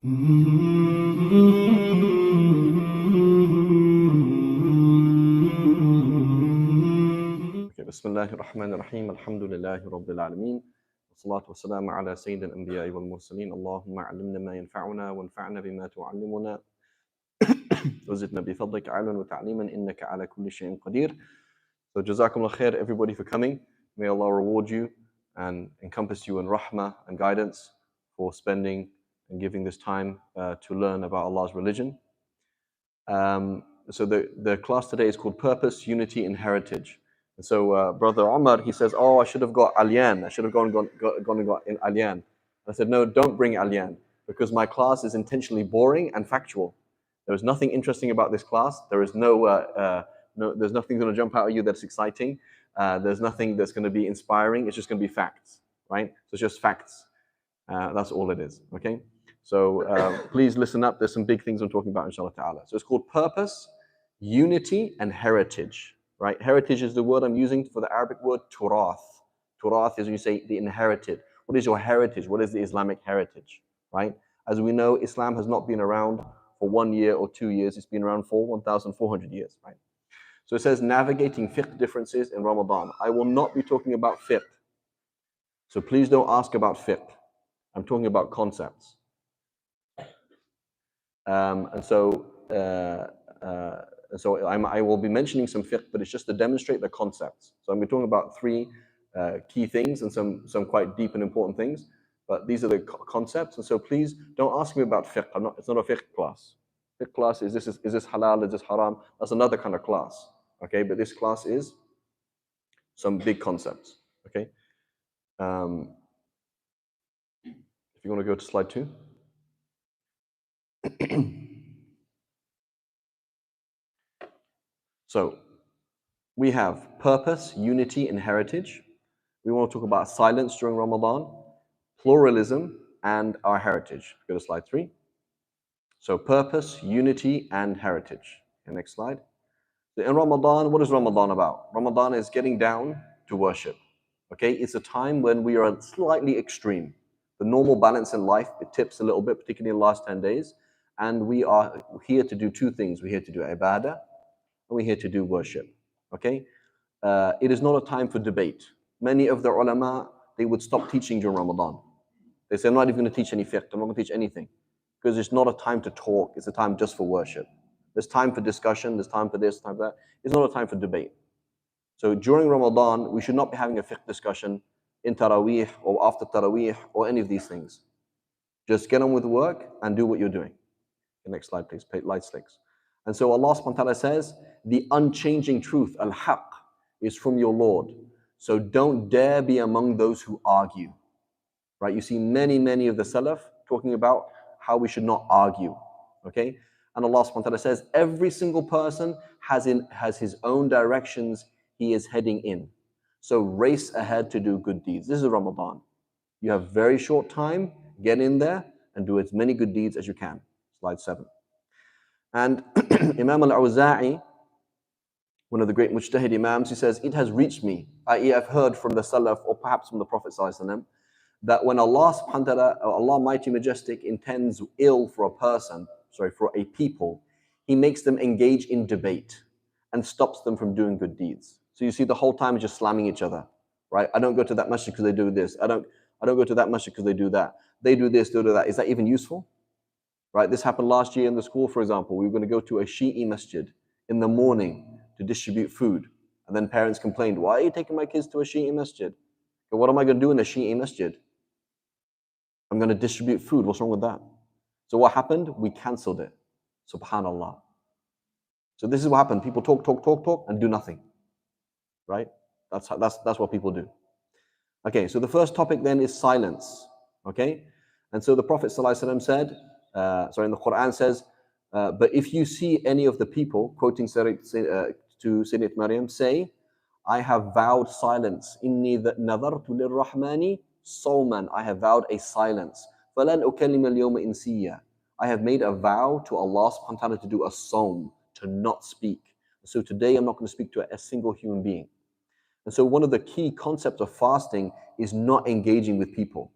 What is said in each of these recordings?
Okay, Bismillahir Rahmanir Rahim. Alhamdulillahi Rabbil Alameen. والصلاة والسلام على سيد الأنبياء والمرسلين اللهم علمنا ما ينفعنا وانفعنا بما تعلمنا وزدنا بفضلك علما وتعليما إنك على كل شيء قدير. So Jazakumullah khair everybody for coming. May Allah reward you and encompass you in rahmah and guidance for spending and giving this time to learn about Allah's religion. So the class today is called Purpose, Unity, and Heritage. And so Brother Omar, he says, oh, I should have got Alyan. I should have gone and got in Alyan. I said, no, don't bring Alyan, because my class is intentionally boring and factual. There is nothing interesting about this class. There is there's nothing going to jump out at you that's exciting. There's nothing that's going to be inspiring. It's just going to be facts, right? So it's just facts. That's all it is, okay? So please listen up. There's some big things I'm talking about, inshallah ta'ala. So it's called Purpose, Unity, and Heritage, right? Heritage is the word I'm using for the Arabic word turath. Turath is when you say the inherited. What is your heritage? What is the Islamic heritage, right? As we know, Islam has not been around for 1 year or 2 years. It's been around for 1,400 years, right? So it says navigating fiqh differences in Ramadan. I will not be talking about fiqh. So please don't ask about fiqh. I'm talking about concepts. And so I will be mentioning some fiqh, but it's just to demonstrate the concepts. So I'm going to be talking about 3 key things and some quite deep and important things. But these are the concepts. And so please don't ask me about fiqh. It's not a fiqh class. Fiqh class is this halal, is this haram? That's another kind of class. Okay, but this class is some big concepts. Okay. If you want to go to slide 2. So we have purpose, unity, and heritage. We want to talk about silence during Ramadan, pluralism, and our heritage. Go to slide 3. So purpose, unity, and heritage. Okay, next slide. So in Ramadan, what is Ramadan about? Ramadan is getting down to worship. Okay, it's a time when we are slightly extreme. The normal balance in life, it tips a little bit, particularly in the last 10 days. And we are here to do 2 things. We're here to do ibadah, and we're here to do worship. Okay? It is not a time for debate. Many of the ulama, they would stop teaching during Ramadan. They say, I'm not even going to teach any fiqh, I'm not going to teach anything. Because it's not a time to talk, it's a time just for worship. There's time for discussion, there's time for this, time for that. It's not a time for debate. So during Ramadan, we should not be having a fiqh discussion in Taraweeh or after Taraweeh or any of these things. Just get on with work and do what you're doing. The next slide, please. Light slicks. And so Allah subhanahu wa ta'ala says, the unchanging truth, al-haq, is from your Lord. So don't dare be among those who argue. Right? You see many of the Salaf talking about how we should not argue. Okay? And Allah subhanahu wa ta'ala says, every single person has his own directions he is heading in. So race ahead to do good deeds. This is Ramadan. You have very short time, get in there and do as many good deeds as you can. Slide 7. And Imam al-Awza'i, one of the great mujtahid imams, he says, it has reached me, i.e. I've heard from the Salaf or perhaps from the Prophet ﷺ, that when Allah subhanahu wa ta'ala, Allah Mighty Majestic, intends ill for a people, He makes them engage in debate and stops them from doing good deeds. So you see the whole time is just slamming each other, right? I don't go to that masjid because they do this. I don't go to that masjid because they do that. They do this, they do that. Is that even useful? Right? This happened last year in the school, for example. We were going to go to a Shi'i masjid in the morning to distribute food. And then parents complained, why are you taking my kids to a Shi'i masjid? But what am I going to do in a Shi'i masjid? I'm going to distribute food. What's wrong with that? So what happened? We cancelled it. Subhanallah. So this is what happened. People talk, and do nothing. Right? That's what people do. Okay, so the first topic then is silence. Okay? And so the Prophet ﷺ said, in the Quran says, but if you see any of the people, quoting to Sayyidat Maryam, say, I have vowed silence. Inni nadartu lirrahmani sawman. I have vowed a silence. فَلَنْ أُكَلِّمَ الْيَوْمَ إِنْسِيًّا. I have made a vow to Allah subhanahu wa ta'ala to do a sawm, to not speak. So today I'm not going to speak to a single human being. And so one of the key concepts of fasting is not engaging with people.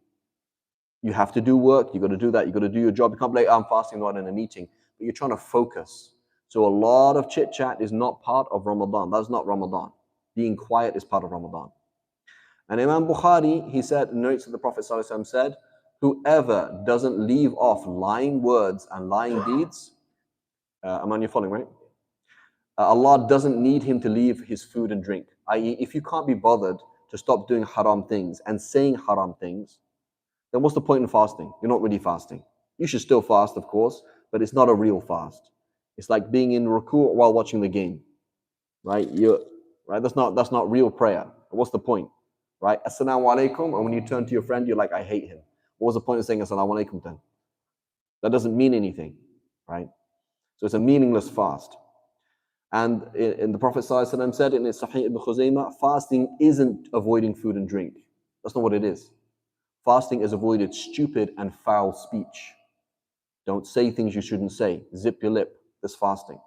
You have to do work, you got to do that, you got to do your job. You can't be like, I'm fasting, not in a meeting. But you're trying to focus. So a lot of chit chat is not part of Ramadan. That's not Ramadan. Being quiet is part of Ramadan. And Imam Bukhari, he said, notes that the Prophet ﷺ said, whoever doesn't leave off lying words and lying deeds, Aman, you're following, right? Allah doesn't need him to leave his food and drink. I.e., if you can't be bothered to stop doing haram things and saying haram things, then what's the point in fasting? You're not really fasting. You should still fast, of course, but it's not a real fast. It's like being in ruku' while watching the game, right? Right? That's not real prayer. What's the point, right? Assalamu A'laykum, and when you turn to your friend, you're like, I hate him. What was the point of saying Assalamu A'laykum then? That doesn't mean anything, right? So it's a meaningless fast. And in the Prophet ﷺ said in his Sahih ibn Khuzaymah, fasting isn't avoiding food and drink. That's not what it is. Fasting is avoided stupid and foul speech. Don't say things you shouldn't say. Zip your lip. That's fasting.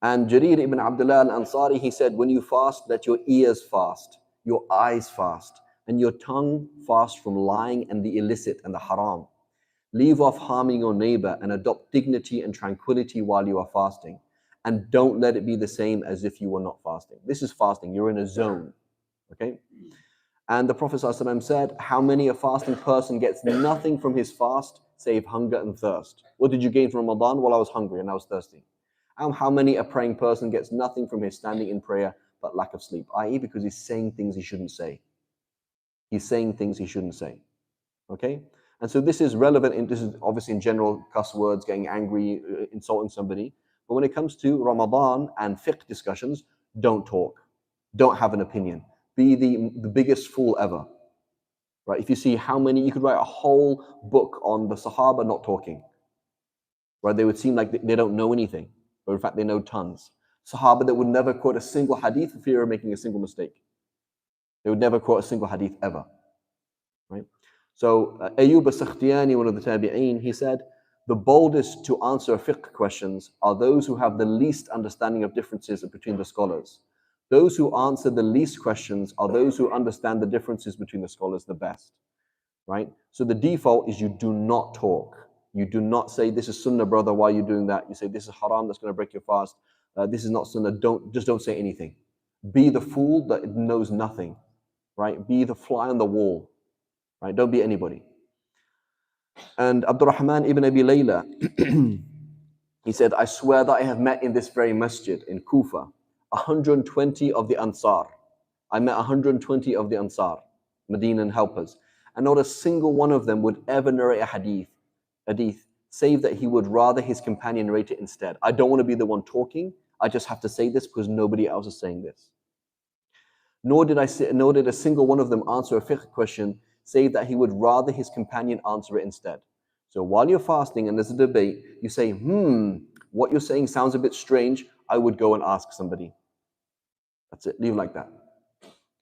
And Jarir ibn Abdullah al-Ansari, he said, when you fast, let your ears fast, your eyes fast, and your tongue fast from lying and the illicit and the haram. Leave off harming your neighbor and adopt dignity and tranquility while you are fasting. And don't let it be the same as if you were not fasting. This is fasting. You're in a zone. Okay? And the Prophet ﷺ said, how many a fasting person gets nothing from his fast save hunger and thirst? What did you gain from Ramadan? Well, I was hungry and I was thirsty. And how many a praying person gets nothing from his standing in prayer but lack of sleep? I.e., because he's saying things he shouldn't say. He's saying things he shouldn't say. Okay? And so this is relevant, this is obviously in general, cuss words, getting angry, insulting somebody. But when it comes to Ramadan and fiqh discussions, don't talk. Don't have an opinion. Be the biggest fool ever. Right? If you see how many, you could write a whole book on the Sahaba not talking. Right? They would seem like they don't know anything. But in fact, they know tons. Sahaba that would never quote a single hadith for fear of making a single mistake. They would never quote a single hadith ever. Right? So Ayyub as-Sakhtiyani, one of the Tabi'een, he said, the boldest to answer fiqh questions are those who have the least understanding of differences between the scholars. Those who answer the least questions are those who understand the differences between the scholars the best. Right? So the default is you do not talk. You do not say, this is sunnah, brother, why are you doing that? You say, this is haram, that's going to break your fast. This is not sunnah, just don't say anything. Be the fool that knows nothing. Right? Be the fly on the wall. Right? Don't be anybody. And Abdurrahman ibn Abi Layla, he said, I swear that I have met in this very masjid in Kufa 120 of the Ansar. I met 120 of the Ansar, Medinan helpers. And not a single one of them would ever narrate a hadith, save that he would rather his companion narrate it instead. I don't want to be the one talking. I just have to say this because nobody else is saying this. Nor did a single one of them answer a fiqh question, save that he would rather his companion answer it instead. So while you're fasting and there's a debate, you say, what you're saying sounds a bit strange. I would go and ask somebody. That's it. Leave it like that.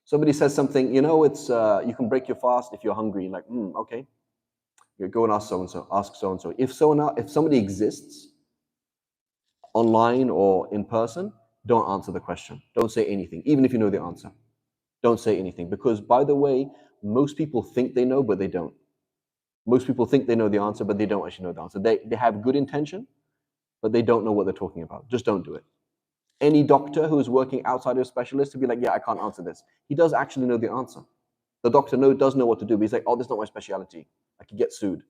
Somebody says something, it's you can break your fast if you're hungry. You're like, okay. You go and ask so-and-so, ask so-and-so. If somebody exists online or in person, don't answer the question. Don't say anything, even if you know the answer. Don't say anything. Because, by the way, most people think they know, but they don't. Most people think they know the answer, but they don't actually know the answer. They have good intention, but they don't know what they're talking about. Just don't do it. Any doctor who is working outside of a specialist to be like, yeah, I can't answer this. He does actually know the answer. The doctor does know what to do, but he's like, oh, this is not my specialty. I could get sued.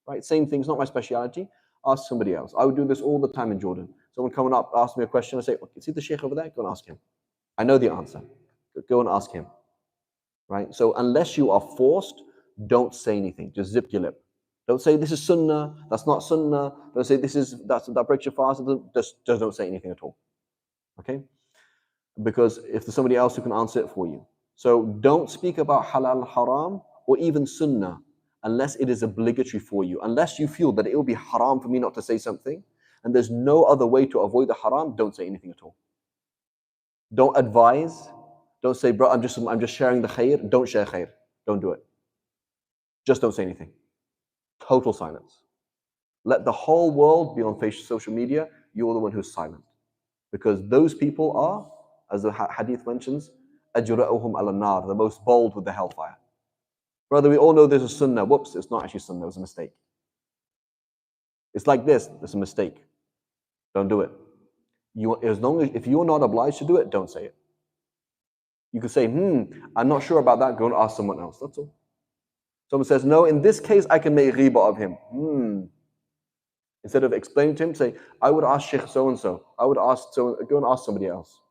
Right? Same thing, it's not my specialty. Ask somebody else. I would do this all the time in Jordan. Someone coming up, ask me a question, I say, okay, see the sheikh over there? Go and ask him. I know the answer. Go and ask him. Right? So unless you are forced, don't say anything. Just zip your lip. Don't say this is sunnah, that's not sunnah. Don't say that breaks your fast. Just don't say anything at all. Okay? Because if there's somebody else who can answer it for you. So don't speak about halal, haram, or even sunnah unless it is obligatory for you. Unless you feel that it will be haram for me not to say something, and there's no other way to avoid the haram, don't say anything at all. Don't advise. Don't say, bro, I'm just sharing the khair. Don't share khair. Don't do it. Just don't say anything. Total silence. Let the whole world be on social media. You're the one who's silent. Because those people are, as the hadith mentions, أَجْرَأُهُمْ عَلَى النَّارِ, the most bold with the hellfire. Brother, we all know there's a sunnah. Whoops, it's not actually sunnah, it was a mistake. It's like this, it's a mistake. Don't do it. If you're not obliged to do it, don't say it. You could say, I'm not sure about that, go and ask someone else. That's all. Someone says, no, in this case, I can make ghibah of him. Instead of explaining to him, say, I would ask Sheikh so-and-so. I would ask, go and ask somebody else.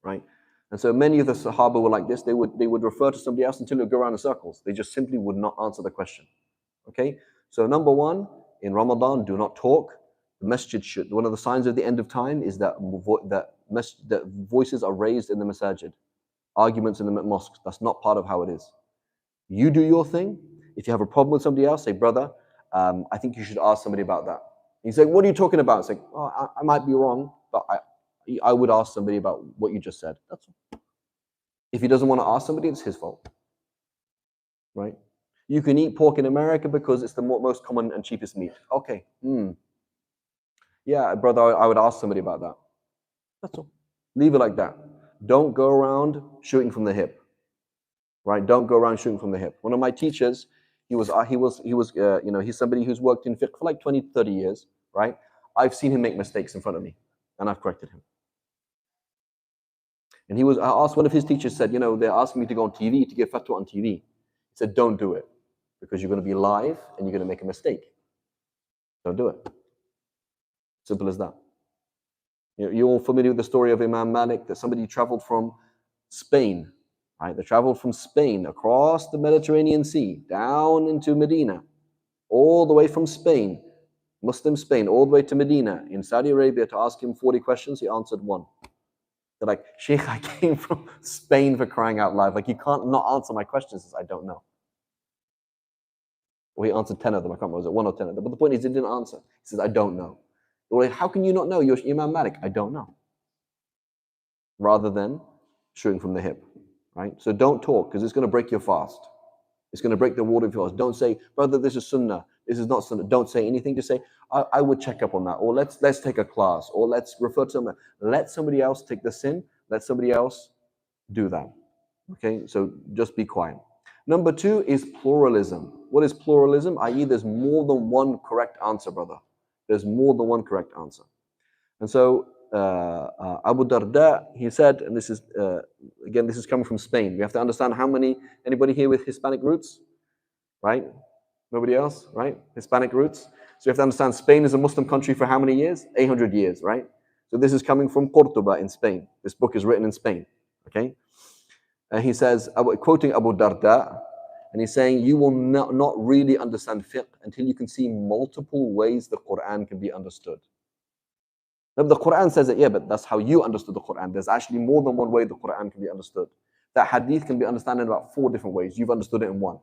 Right? And so many of the Sahaba were like this. They would refer to somebody else until it would go around in circles. They just simply would not answer the question. Okay? So number one, in Ramadan, do not talk. The masjid should. One of the signs of the end of time is that voices are raised in the masajid. Arguments in the mosques. That's not part of how it is. You do your thing. If you have a problem with somebody else, say, brother, I think you should ask somebody about that. He's like, what are you talking about? It's like, oh, I might be wrong, but I would ask somebody about what you just said. That's all. If he doesn't want to ask somebody, it's his fault. Right? You can eat pork in America because it's the most common and cheapest meat. Okay. Yeah, brother, I would ask somebody about that. That's all. Leave it like that. Don't go around shooting from the hip. Right? Don't go around shooting from the hip. One of my teachers, he's somebody who's worked in fiqh for like 20, 30 years, right? I've seen him make mistakes in front of me, and I've corrected him. And I asked one of his teachers, said, they're asking me to go on TV, to give fatwa on TV. He said, don't do it, because you're going to be live and you're going to make a mistake. Don't do it. Simple as that. You're all familiar with the story of Imam Malik, that somebody traveled from Spain, right? They traveled from Spain across the Mediterranean Sea, down into Medina, all the way from Spain, Muslim Spain, all the way to Medina in Saudi Arabia to ask him 40 questions. He answered one. They're like, Sheikh, I came from Spain, for crying out loud. Like, you can't not answer my questions. He says, I don't know. Well, he answered 10 of them. I can't remember, was it 1 or 10 of them? But the point is, he didn't answer. He says, I don't know. Well, how can you not know? You're Imam Malik. I don't know. Rather than shooting from the hip, right? So don't talk, because it's going to break your fast. It's going to break the water of your fast. Don't say, brother, this is sunnah. This is not sunnah. Don't say anything. Just say, I would check up on that. Or let's take a class. Or let's refer to someone. Let somebody else take the sin. Let somebody else do that. Okay? So just be quiet. Number 2 is pluralism. What is pluralism? I.e., there's more than one correct answer, brother. There's more than one correct answer. And so Abu Darda, he said, and this is, again, this is coming from Spain. We have to understand anybody here with Hispanic roots? Right? Nobody else? Right? Hispanic roots? So you have to understand, Spain is a Muslim country for how many years? 800 years, right? So this is coming from Cordoba in Spain. This book is written in Spain, okay? And he says, quoting Abu Darda, and he's saying, you will not really understand fiqh until you can see multiple ways the Quran can be understood. Now, the Quran says it, yeah, but that's how you understood the Quran. There's actually more than one way the Quran can be understood. That hadith can be understood in about 4 different ways. You've understood it in 1.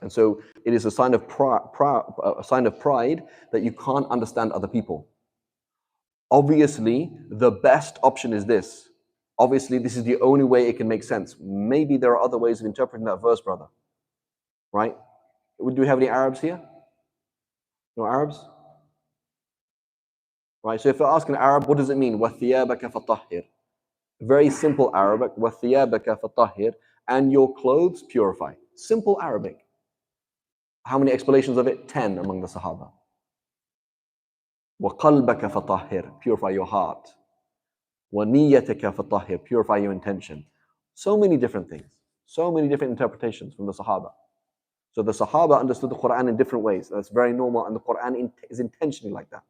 And so it is a sign of pride that you can't understand other people. Obviously, the best option is this. Obviously, this is the only way it can make sense. Maybe there are other ways of interpreting that verse, brother. Right? Do we have any Arabs here? No Arabs? Right, so if you're asking Arab, what does it mean? وَثِيَابَكَ فَطَهِّرْ. Very simple Arabic. وَثِيَابَكَ فَطَهِّرْ. And your clothes purify. Simple Arabic. How many explanations of it? 10 among the Sahaba. وَقَلْبَكَ فَطَهِّرْ. Purify your heart. وَنِيَّتَكَ فَطَهِّرْ. Purify your intention. So many different things. So many different interpretations from the Sahaba. So the Sahaba understood the Quran in different ways. That's very normal, and the Quran is intentionally like that.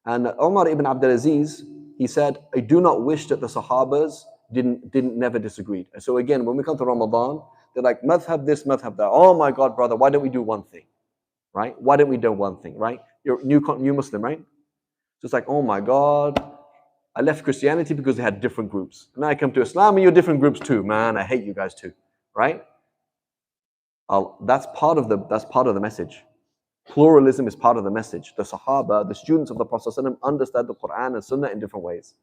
And Umar ibn Abdul Aziz, he said, I do not wish that the Sahabas never disagreed. So again, when we come to Ramadan, they're like, madhab this, madhab that. Oh my God, brother, why don't we do one thing? Right? Why don't we do one thing, right? You're new Muslim, right? So it's like, oh my God, I left Christianity because they had different groups. And now I come to Islam and you're different groups too. Man, I hate you guys too, right? That's part of the message. Pluralism is part of the message. The Sahaba, the students of the Prophet ﷺ, understand the Quran and Sunnah in different ways.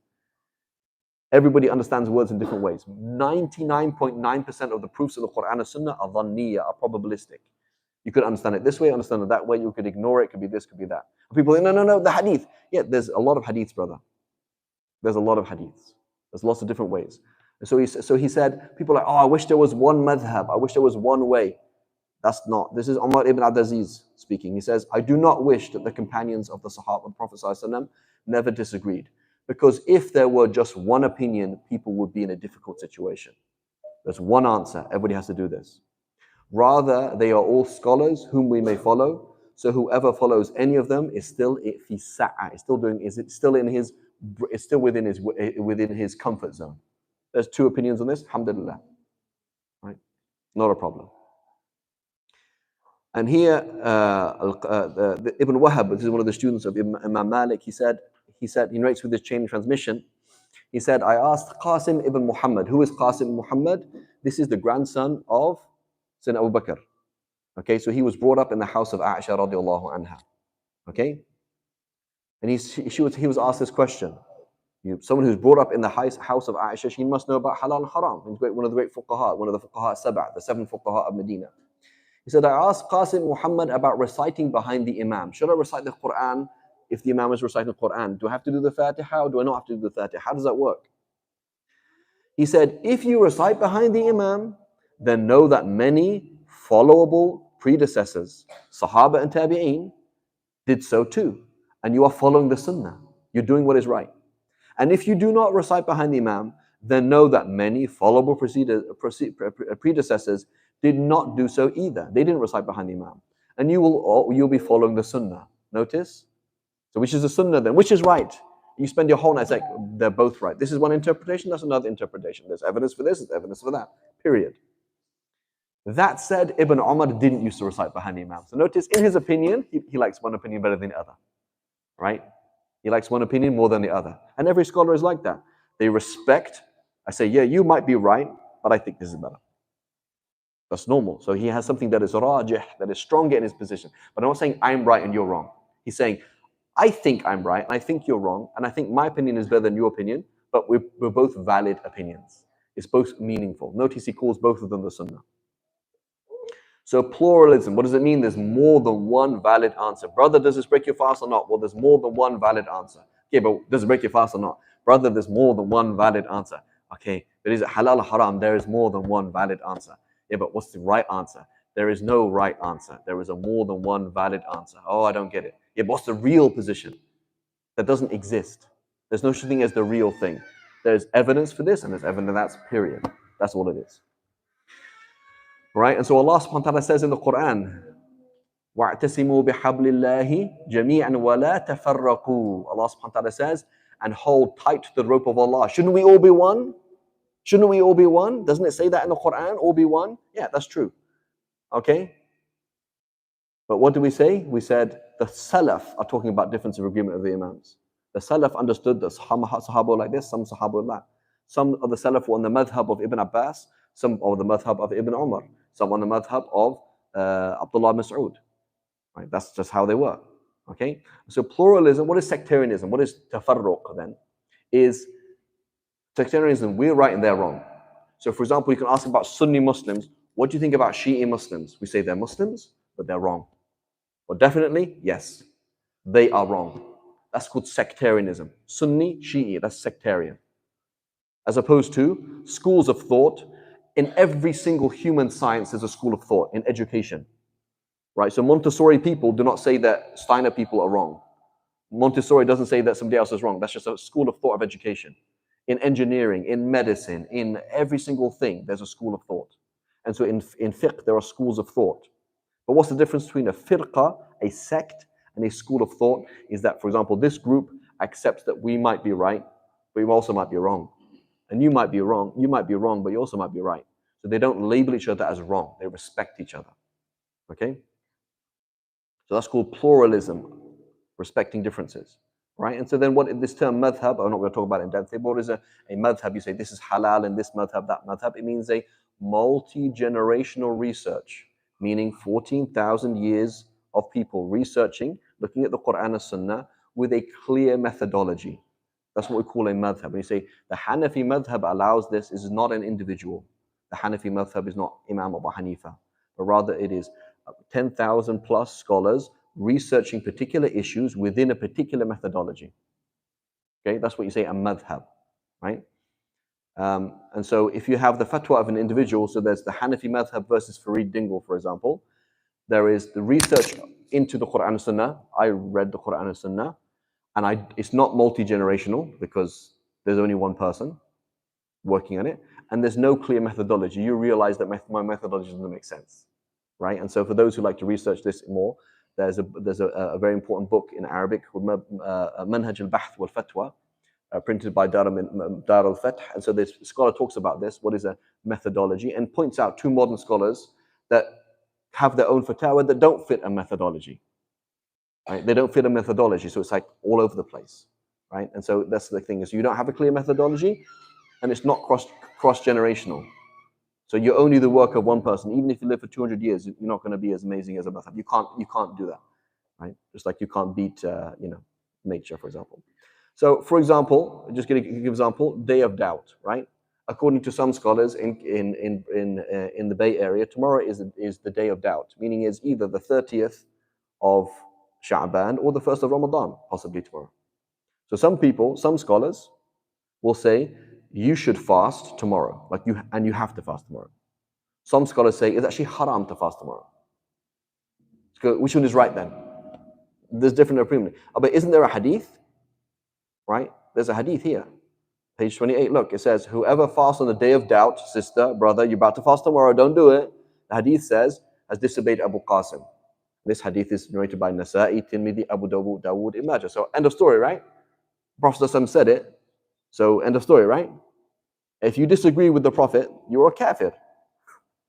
Everybody understands words in different ways. 99.9% of the proofs of the Quran and Sunnah are dhanniya, are probabilistic. You could understand it this way, understand it that way, you could ignore it, could be this, could be that. People say, no, the hadith. Yeah, there's a lot of hadiths, brother. There's a lot of hadiths. There's lots of different ways. So he said, people are like, oh, I wish there was one madhab, I wish there was one way. That's not. This is Umar ibn Abdulaziz speaking. He says, I do not wish that the companions of the Sahaba of the Prophet ﷺ never disagreed. Because if there were just one opinion, people would be in a difficult situation. There's one answer. Everybody has to do this. Rather, they are all scholars whom we may follow. So whoever follows any of them is still fi sa'a. Is still doing. Is it still in his? It's still within his comfort zone. There's two opinions on this. Alhamdulillah. Right? Not a problem. And here, Ibn Wahab, this is one of the students of Imam Malik, he narrates with this chain of transmission, he said, I asked Qasim ibn Muhammad. Who is Qasim ibn Muhammad? This is the grandson of Sayyidina Abu Bakr. Okay, so he was brought up in the house of Aisha radiallahu anha. Okay? And he was asked this question. Someone who's brought up in the house of Aisha, she must know about halal and haram. He's one of the great fuqaha, one of the fuqaha sab'a, the 7 fuqaha of Medina. He said, I asked Qasim Muhammad about reciting behind the Imam. Should I recite the Quran if the Imam is reciting the Quran? Do I have to do the Fatiha or do I not have to do the Fatiha? How does that work? He said, if you recite behind the Imam, then know that many followable predecessors, Sahaba and Tabi'een, did so too. And you are following the Sunnah. You're doing what is right. And if you do not recite behind the Imam, then know that many followable predecessors did not do so either. They didn't recite behind the Imam. And you'll be following the Sunnah. Notice? So which is the Sunnah then? Which is right? You spend your whole night saying, they're both right. This is one interpretation, that's another interpretation. There's evidence for this, there's evidence for that. Period. That said, Ibn Umar didn't used to recite behind the Imam. So notice, in his opinion, he likes one opinion better than the other. Right? He likes one opinion more than the other. And every scholar is like that. They respect, I say, yeah, you might be right, but I think this is better. That's normal. So he has something that is rajih, that is stronger in his position. But I'm not saying I'm right and you're wrong. He's saying, I think I'm right and I think you're wrong, and I think my opinion is better than your opinion, but we're both valid opinions. It's both meaningful. Notice he calls both of them the Sunnah. So pluralism, what does it mean? There's more than one valid answer. Brother, does this break your fast or not? Well, there's more than one valid answer. Okay, but does it break your fast or not? Brother, there's more than one valid answer. Okay, but is it halal or haram? There is more than one valid answer. Yeah, but what's the right answer? There is no right answer. There is a more than one valid answer. Oh, I don't get it. Yeah, but what's the real position? That doesn't exist. There's no such thing as the real thing. There's evidence for this and there's evidence that's period. That's all it is. Right? And so Allah subhanahu wa ta'ala says in the Quran, وَاعْتَسِمُوا بِحَبْلِ اللَّهِ جَمِيعًا وَلَا تَفَرَّقُوا. Allah subhanahu wa ta'ala says, and hold tight to the rope of Allah. Shouldn't we all be one? Shouldn't we all be one? Doesn't it say that in the Quran, all be one? Yeah, that's true. Okay? But what do we say? We said the Salaf are talking about difference of agreement of the Imams. The Salaf understood that Sahaba like this, some Sahaba like that. Some of the Salaf were on the madhab of Ibn Abbas, some on the madhab of Ibn Umar, some on the madhab of Abdullah Mas'ud. Right? That's just how they were. Okay? So pluralism, what is sectarianism? What is tafarruq then? Is sectarianism, we're right and they're wrong. So for example, you can ask about Sunni Muslims, what do you think about Shi'i Muslims? We say they're Muslims, but they're wrong. Well, definitely, yes, they are wrong. That's called sectarianism. Sunni, Shi'i, that's sectarian. As opposed to schools of thought. In every single human science, there's a school of thought in education. Right? So Montessori people do not say that Steiner people are wrong. Montessori doesn't say that somebody else is wrong. That's just a school of thought of education. In engineering, in medicine, in every single thing, there's a school of thought. And so in fiqh, there are schools of thought. But what's the difference between a firqa, a sect, and a school of thought? Is that, for example, this group accepts that we might be right, but we also might be wrong. And you might be wrong, but you also might be right. So they don't label each other as wrong. They respect each other. Okay? So that's called pluralism, respecting differences. Right? And so then what this term madhab, I'm not going to talk about it in depth, but what is a madhab? You say this is halal and this madhab, that madhab. It means a multi-generational research, meaning 14,000 years of people researching, looking at the Quran and Sunnah with a clear methodology. That's what we call a madhab. When you say the Hanafi madhab allows this, is not an individual. The Hanafi madhab is not Imam Abu Hanifa, but rather it is 10,000 plus scholars researching particular issues within a particular methodology. Okay, that's what you say a madhab, right? And so if you have the fatwa of an individual, so there's the Hanafi madhab versus Farid Dingle, for example, there is the research into the Quran and Sunnah. I read the Quran and Sunnah, and it's not multi-generational because there's only one person working on it, and there's no clear methodology. You realize that my methodology doesn't make sense, right? And so for those who like to research this more, there's a very important book in Arabic called Manhaj al-Bahth wal-Fatwa, printed by Dar al-Fath. And so this scholar talks about this, what is a methodology, and points out two modern scholars that have their own fatwa that don't fit a methodology, right? They don't fit a methodology, so it's like all over the place, right? And so that's the thing, is you don't have a clear methodology, and it's not cross-generational. So you're only the work of one person. Even if you live for 200 years, you're not going to be as amazing as a madhab. You can't do that, right? Just like you can't beat, nature, for example. So, for example, just going to give an example, day of doubt, right? According to some scholars in the Bay Area, tomorrow is the day of doubt, meaning is either the 30th of Sha'ban or the 1st of Ramadan, possibly tomorrow. So some scholars will say you should fast tomorrow, and you have to fast tomorrow. Some scholars say it's actually haram to fast tomorrow. Which one is right then? There's different opinions. But isn't there a hadith? Right? There's a hadith here. Page 28, look, it says, whoever fasts on the day of doubt, sister, brother, you're about to fast tomorrow, don't do it. The hadith says, has disobeyed Abu Qasim. This hadith is narrated by Nasa'i, Tirmidhi, Abu Dawood, Ibn Majah. So end of story, right? Prophet said it. So end of story, right? If you disagree with the Prophet, you're a kafir.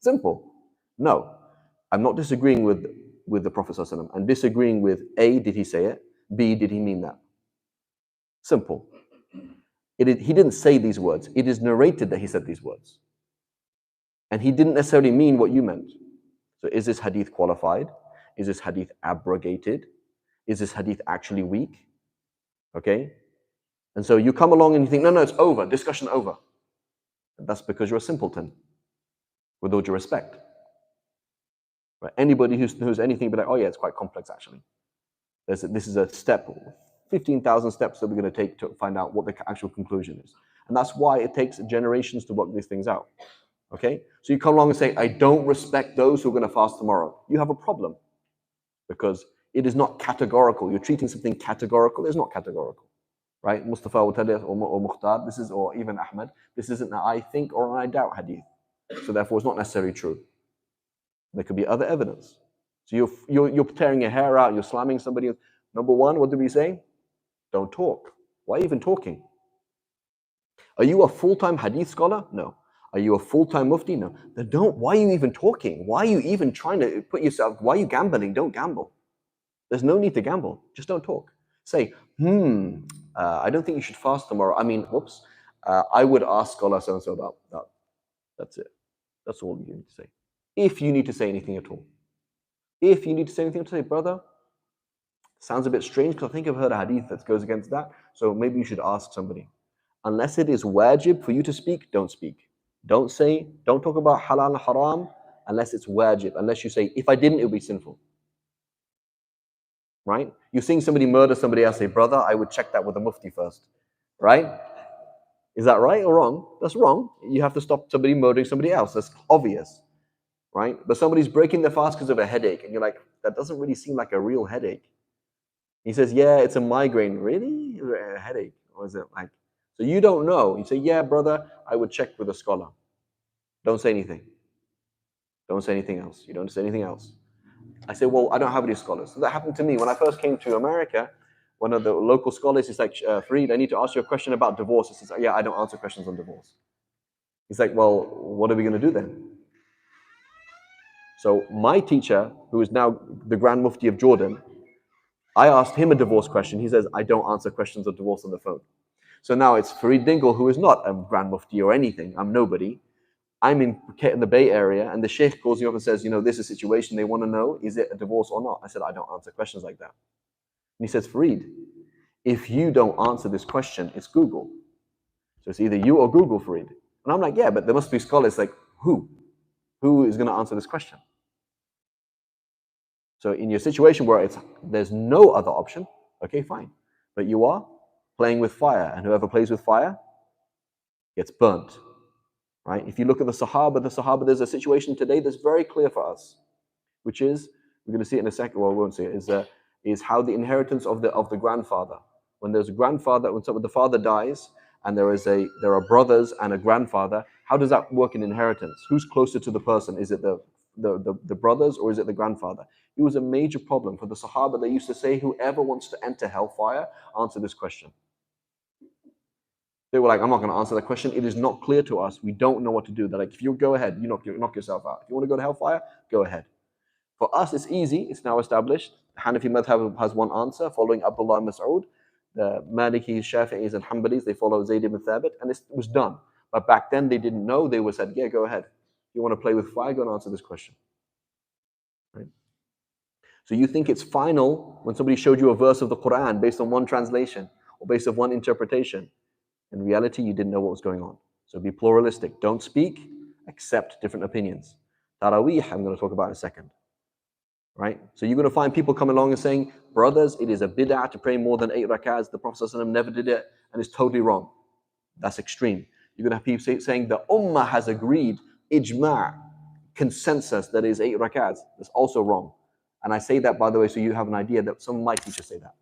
Simple. No, I'm not disagreeing with the Prophet. I'm disagreeing with A, did he say it? B, did he mean that? Simple. He didn't say these words. It is narrated that he said these words. And he didn't necessarily mean what you meant. So is this hadith qualified? Is this hadith abrogated? Is this hadith actually weak? Okay? And so you come along and you think, no, it's over, discussion over. And that's because you're a simpleton, with all due respect. Right? Anybody who knows anything, be like, oh yeah, it's quite complex actually. This is a step, 15,000 steps that we're going to take to find out what the actual conclusion is. And that's why it takes generations to work these things out. Okay? So you come along and say, I don't respect those who are going to fast tomorrow. You have a problem because it is not categorical. You're treating something categorical. It's not categorical. Right? Mustafa will tell you, or Mukhtar, or even Ahmed, this isn't an I think or an I doubt hadith. So therefore, it's not necessarily true. There could be other evidence. So you're tearing your hair out, you're slamming somebody. Number one, what did we say? Don't talk. Why are you even talking? Are you a full-time hadith scholar? No. Are you a full-time mufti? No. Then why are you even talking? Why are you even trying to put yourself, why are you gambling? Don't gamble. There's no need to gamble. Just don't talk. Say, I don't think you should fast tomorrow. I would ask scholar so-and-so about that. That's it. That's all you need to say. If you need to say anything at all. If you need to say anything to say, brother, sounds a bit strange because I think I've heard a hadith that goes against that. So maybe you should ask somebody. Unless it is wajib for you to speak, don't speak. Don't talk about halal and haram unless it's wajib. Unless you say, if I didn't, it would be sinful. Right? You're seeing somebody murder somebody else, say, brother, I would check that with the mufti first. Right? Is that right or wrong? That's wrong. You have to stop somebody murdering somebody else. That's obvious. Right? But somebody's breaking their fast because of a headache, and you're like, that doesn't really seem like a real headache. He says, yeah, it's a migraine. Really? A headache? Or is it like, so you don't know. You say, yeah, brother, I would check with a scholar. Don't say anything. Don't say anything else. You don't say anything else. I say, well, I don't have any scholars. So that happened to me. When I first came to America, one of the local scholars is like, Farid, I need to ask you a question about divorce. He says, yeah, I don't answer questions on divorce. He's like, well, what are we going to do then? So my teacher, who is now the Grand Mufti of Jordan, I asked him a divorce question. He says, I don't answer questions of divorce on the phone. So now it's Farid Dingle, who is not a Grand Mufti or anything. I'm nobody. I'm in the Bay Area, and the Sheikh calls me up and says, this is a situation they want to know, is it a divorce or not? I said, I don't answer questions like that. And he says, Farid, if you don't answer this question, it's Google. So it's either you or Google, Farid. And I'm like, yeah, but there must be scholars like, who? Who is going to answer this question? So in your situation where there's no other option, okay, fine. But you are playing with fire, and whoever plays with fire gets burnt. Right? If you look at the Sahaba, there's a situation today that's very clear for us, which is, we're going to see it in a second, well, we won't see it, is how the inheritance of the grandfather. When there's a grandfather, when the father dies, and there are brothers and a grandfather, how does that work in inheritance? Who's closer to the person? Is it the brothers, or is it the grandfather? It was a major problem for the Sahaba. They used to say, whoever wants to enter hellfire, answer this question. They were like, I'm not going to answer that question. It is not clear to us. We don't know what to do. They're like, if you go ahead, you knock yourself out. If you want to go to hellfire, go ahead. For us, it's easy. It's now established. The Hanafi madhab has one answer, following Abdullah and Mas'ud. The Malikis, Shafi'is, and Hanbalis, they follow Zayd ibn Thabit, and it was done. But back then, they didn't know. They were said, yeah, go ahead. If you want to play with fire, go and answer this question. Right? So you think it's final when somebody showed you a verse of the Quran based on one translation or based on one interpretation. In reality, you didn't know what was going on. So be pluralistic. Don't speak, accept different opinions. Taraweeh, I'm going to talk about in a second. Right? So you're going to find people coming along and saying, brothers, it is a bid'ah to pray more than 8 rak'ahs. The Prophet ﷺ never did it, and it's totally wrong. That's extreme. You're going to have people saying the ummah has agreed, ijma', consensus, that is 8 rak'ahs. That's also wrong. And I say that, by the way, so you have an idea that some of my teachers say that.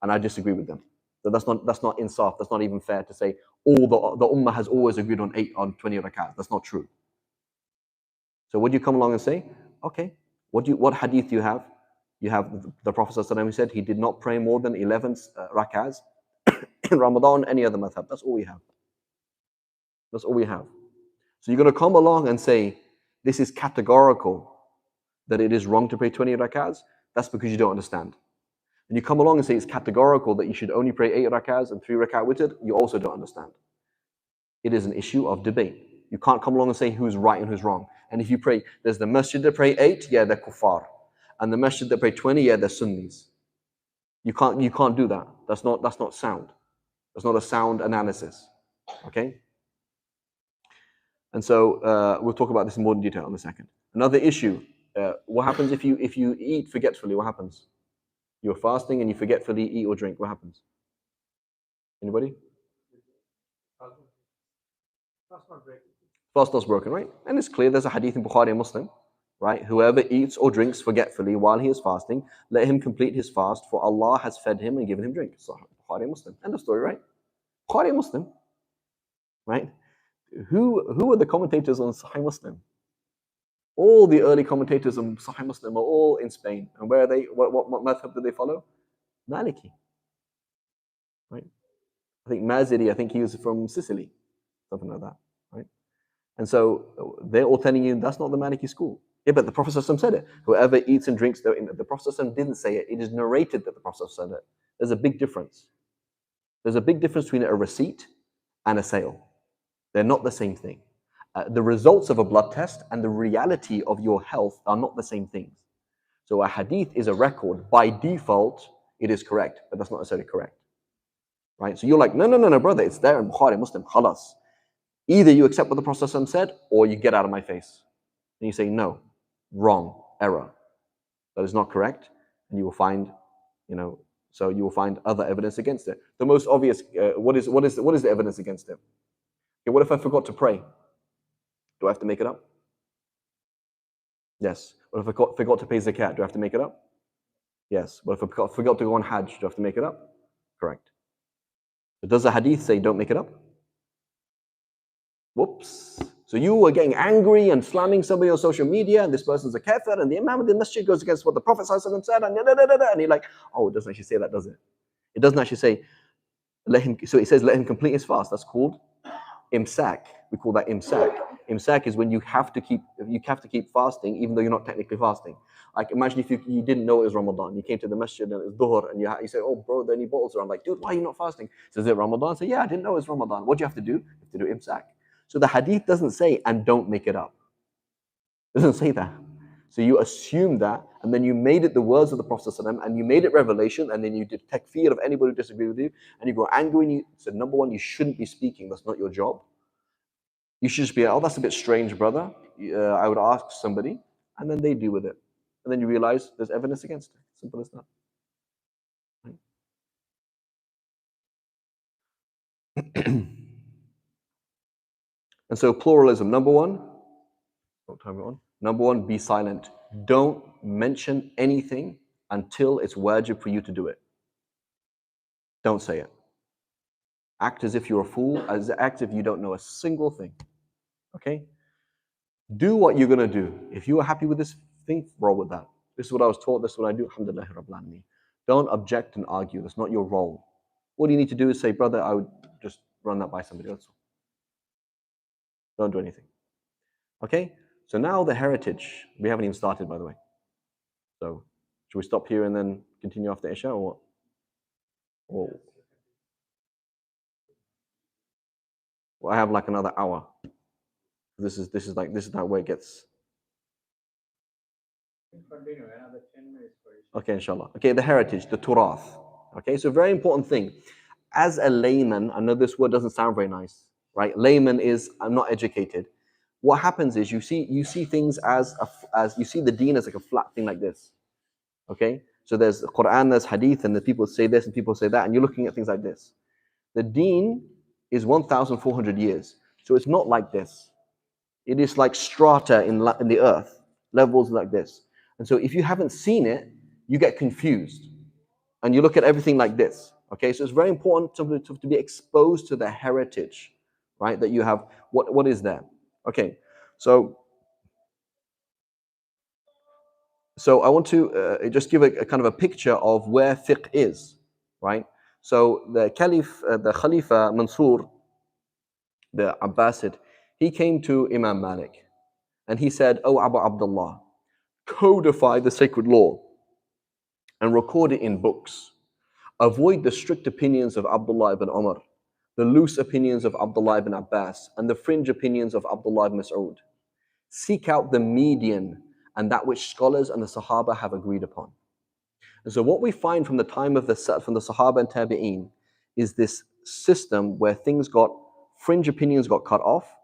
And I disagree with them. So that's not insaf. That's not even fair to say all the ummah has always agreed on 20 rak'ahs. That's not true. So would you come along and say, okay, what hadith do you have? You have the Prophet ﷺ said he did not pray more than 11 rak'ahs in Ramadan, any other madhab. That's all we have. That's all we have. So you're going to come along and say this is categorical, that it is wrong to pray 20 rak'ahs. That's because you don't understand. And you come along and say it's categorical that you should only pray 8 rak'ahs and 3 rak'ah witr, you also don't understand. It is an issue of debate. You can't come along and say who's right and who's wrong. And if you pray, there's the masjid that pray 8, yeah, they're kuffar. And the masjid that pray 20, yeah, they're Sunnis. You can't do that. That's not sound. That's not a sound analysis. Okay? And so we'll talk about this in more detail in a second. Another issue, what happens if you eat forgetfully? What happens? You're fasting and you forgetfully eat or drink. What happens? Anybody? Fast not broken, right? And it's clear there's a hadith in Bukhari and Muslim, right? Whoever eats or drinks forgetfully while he is fasting, let him complete his fast, for Allah has fed him and given him drink. So Bukhari and Muslim. End of story, right? Bukhari and Muslim, right? Who are the commentators on Sahih Muslim? All the early commentators on Sahih Muslim are all in Spain. And where are they? What madhab do they follow? Maliki. Right? I think Maziri, I think he was from Sicily. Something like that. Right? And so they're all telling you that's not the Maliki school. Yeah, but the Prophet ﷺ said it. Whoever eats and drinks, the Prophet ﷺ didn't say it. It is narrated that the Prophet said it. There's a big difference. There's a big difference between a receipt and a sale. They're not the same thing. The results of a blood test and the reality of your health are not the same things. So a hadith is a record. By default, it is correct, but that's not necessarily correct. Right? So you're like, no, brother, it's there in Bukhari, Muslim, khalas. Either you accept what the Prophet ﷺ said, or you get out of my face. And you say, no, wrong, error. That is not correct. And you will find, so you will find other evidence against it. The most obvious, what is the evidence against it? Okay, what if I forgot to pray? Do I have to make it up? Yes. What if I forgot to pay zakat? Do I have to make it up? Yes. What if I forgot to go on Hajj? Do I have to make it up? Correct. But does the hadith say don't make it up? Whoops. So you were getting angry and slamming somebody on social media, and this person's a kafir, and the Imam of the masjid goes against what the Prophet ﷺ said, and you're like, oh, it doesn't actually say that, does it? It doesn't actually say, so it says let him complete his fast. That's called imsak. We call that imsak. Imsak is when you have to keep fasting even though you're not technically fasting. Like imagine if you didn't know it was Ramadan. You came to the masjid and it was dhuhr and you say, oh bro, there are any bottles around? Like, dude, why are you not fasting? Says, is it Ramadan? Say, yeah, I didn't know it was Ramadan. What do you have to do? You have to do imsak. So the hadith doesn't say, and don't make it up. It doesn't say that. So you assume that, and then you made it the words of the Prophet ﷺ, and you made it revelation, and then you did takfir of anybody who disagreed with you, and you go angry, and you said, number one, you shouldn't be speaking. That's not your job. You should just be, oh, that's a bit strange, brother. I would ask somebody, and then they deal with it. And then you realize there's evidence against it. Simple as that. Right? And so pluralism, number one, what time are we on? Number one, be silent. Don't mention anything until it's wajib for you to do it. Don't say it. Act as if you're a fool, act as if you don't know a single thing. Okay? Do what you're going to do. If you are happy with this thing, roll with that. This is what I was taught, this is what I do. Alhamdulillah Rabbil Alameen. Don't object and argue. That's not your role. What you need to do is say, brother, I would just run that by somebody else. Don't do anything. Okay? So now the heritage. We haven't even started, by the way. So should we stop here and then continue after Isha or what? Well, I have like another hour. This is that way it gets. Continue another 10 minutes for Isha. Okay, inshallah. Okay, the heritage, the turath. Okay, so very important thing. As a layman, I know this word doesn't sound very nice, right? Layman is I'm not educated. What happens is you see things as you see the deen as like a flat thing like this. Okay, so there's Quran, there's Hadith, and the people say this and people say that, and you're looking at things like this. The deen is 1,400 years, so it's not like this. It is like strata in the earth, levels like this. And so if you haven't seen it, you get confused, and you look at everything like this. Okay, so it's very important to be exposed to the heritage, right? That you have. What is there? Okay, so I want to just give a kind of a picture of where fiqh is, right? So the Caliph, the Khalifa Mansur, the Abbasid, he came to Imam Malik, and he said, "Oh Abu Abdullah, codify the sacred law and record it in books. Avoid the strict opinions of Abdullah ibn Umar, the loose opinions of Abdullah ibn Abbas, and the fringe opinions of Abdullah ibn Mas'ud. Seek out the median and that which scholars and the Sahaba have agreed upon." And so what we find from the time of the Sahaba and Tabi'een is this system where fringe opinions got cut off,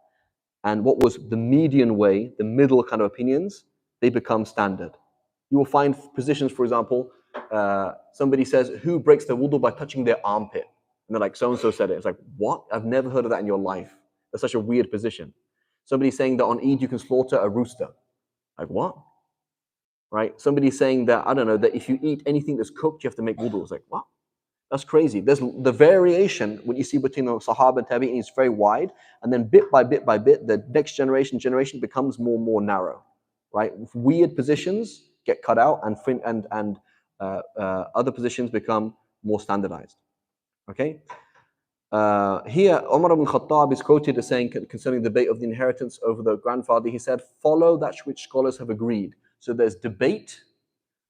and what was the median way, the middle kind of opinions, they become standard. You will find positions, for example, somebody says, who breaks their wudu by touching their armpit? And they're like, so-and-so said it. It's like, what? I've never heard of that in your life. That's such a weird position. Somebody saying that on Eid you can slaughter a rooster. Like, what? Right? Somebody saying that, I don't know, that if you eat anything that's cooked, you have to make wudu. It's like, what? That's crazy. There's the variation, what you see between the Sahaba and Tabi'in is very wide, and then bit by bit by bit, the next generation becomes more and more narrow, right? Weird positions get cut out, and other positions become more standardized. Okay? Here, Umar ibn Khattab is quoted as saying concerning the debate of the inheritance over the grandfather, he said, follow that which scholars have agreed. So there's debate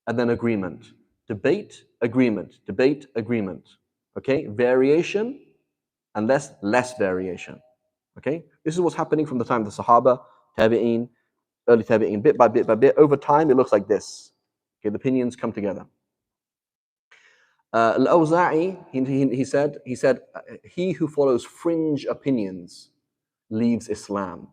and then agreement. Debate, agreement, debate, agreement. Okay? Variation and less variation. Okay? This is what's happening from the time of the Sahaba, Tabi'een, early Tabi'een, bit by bit by bit. Over time, it looks like this. Okay, the opinions come together. Al-Awza'i, he said, he who follows fringe opinions leaves Islam.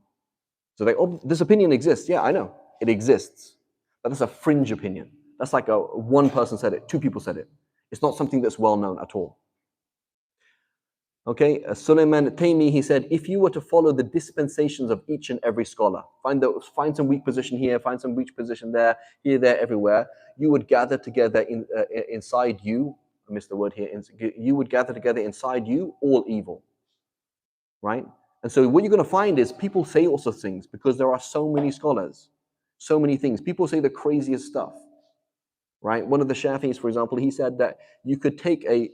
So this opinion exists. Yeah, I know, it exists. But that's a fringe opinion. That's like one person said it, two people said it. It's not something that's well known at all. Okay, Sulaiman Taymi, he said, if you were to follow the dispensations of each and every scholar, find some weak position here, find some weak position there, here, there, everywhere, you would gather together inside you, I missed the word here, you would gather together inside you all evil, right? And so what you're going to find is people say all sorts of things because there are so many scholars, so many things. People say the craziest stuff, right? One of the Shafi'is, for example, he said that you could take a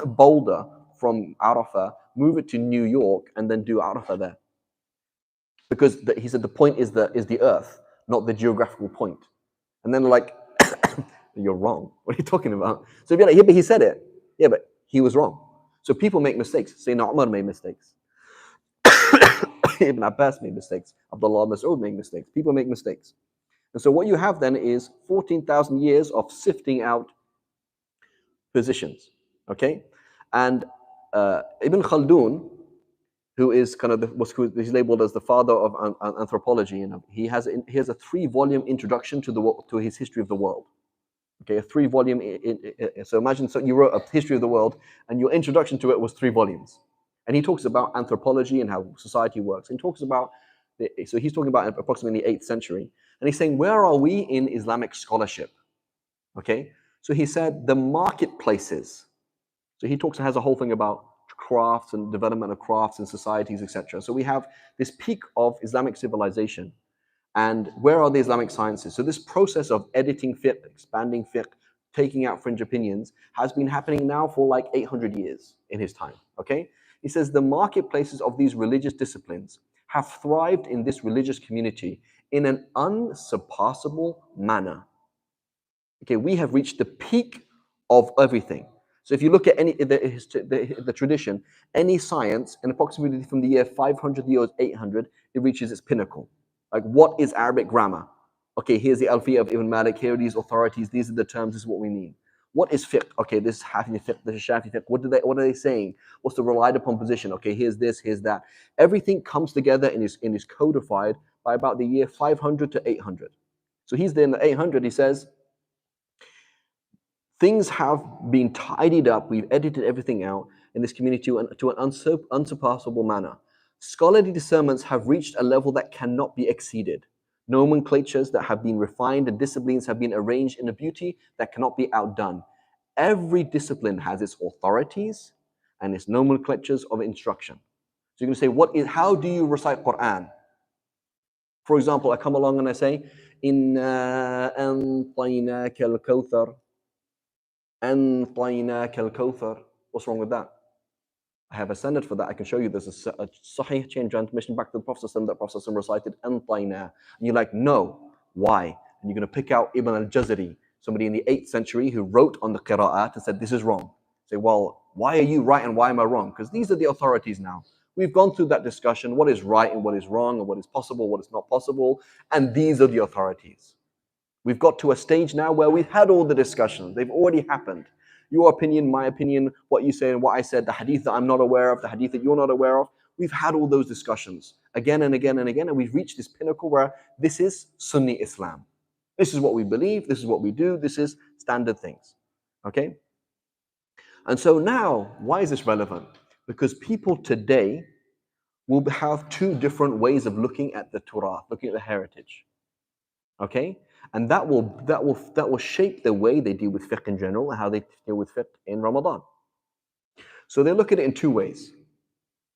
boulder from Arafah, move it to New York, and then do Arafah there. Because he said the point is the earth, not the geographical point. And then like, you're wrong. What are you talking about? So if you're like, yeah, but he said it. Yeah, but he was wrong. So people make mistakes. Sayyidina Umar made mistakes. Ibn Abbas made mistakes. Abdullah Mas'ud made mistakes. People make mistakes. And so what you have then is 14,000 years of sifting out positions. Okay? And Ibn Khaldun, who is kind of he's labeled as the father of anthropology, he has a 3-volume introduction to his history of the world. Okay, a 3-volume. So imagine you wrote a history of the world, and your introduction to it was 3 volumes. And he talks about anthropology and how society works. And he talks about, so he's talking about approximately 8th century. And he's saying, where are we in Islamic scholarship? Okay, so he said the marketplaces. So he has a whole thing about crafts and development of crafts and societies, etc. So we have this peak of Islamic civilization. And where are the Islamic sciences? So this process of editing fiqh, expanding fiqh, taking out fringe opinions has been happening now for like 800 years in his time, okay? He says the marketplaces of these religious disciplines have thrived in this religious community in an unsurpassable manner. Okay, we have reached the peak of everything. So if you look at any the tradition, any science, and approximately from the year 500 years 800, it reaches its pinnacle. Like, what is Arabic grammar? Okay, here's the Alfiya of Ibn Malik. Here are these authorities. These are the terms. This is what we mean. What is fiqh? Okay, this is Hanafi fiqh. This is Shafi fiqh. What are they saying? What's the relied upon position? Okay, here's this. Here's that. Everything comes together and is codified by about the year 500 to 800. So he's there in the 800. He says, things have been tidied up. We've edited everything out in this community to an unsurpassable manner. Scholarly discernments have reached a level that cannot be exceeded. Nomenclatures that have been refined and disciplines have been arranged in a beauty that cannot be outdone. Every discipline has its authorities and its nomenclatures of instruction. So you're going to say, how do you recite Quran? For example, I come along and I say, Inna antainaka al-kawthar. أنطيناك الكوثر. What's wrong with that? I have a standard for that. I can show you there's a Sahih chain transmission back to the Prophet that Prophet recited أنطينا. And you're like, no. Why? And you're going to pick out Ibn al-Jazari, somebody in the 8th century who wrote on the qira'at and said, this is wrong. Say, well, why are you right and why am I wrong? Because these are the authorities now. We've gone through that discussion, what is right and what is wrong and what is possible, what is not possible. And these are the authorities. We've got to a stage now where we've had all the discussions. They've already happened. Your opinion, my opinion, what you say and what I said, the hadith that I'm not aware of, the hadith that you're not aware of. We've had all those discussions again and again and again, and we've reached this pinnacle where this is Sunni Islam. This is what we believe, this is what we do, this is standard things. Okay? And so now, why is this relevant? Because people today will have two different ways of looking at the Torah, looking at the heritage. Okay? And that will shape the way they deal with fiqh in general and how they deal with fiqh in Ramadan. So they look at it in two ways.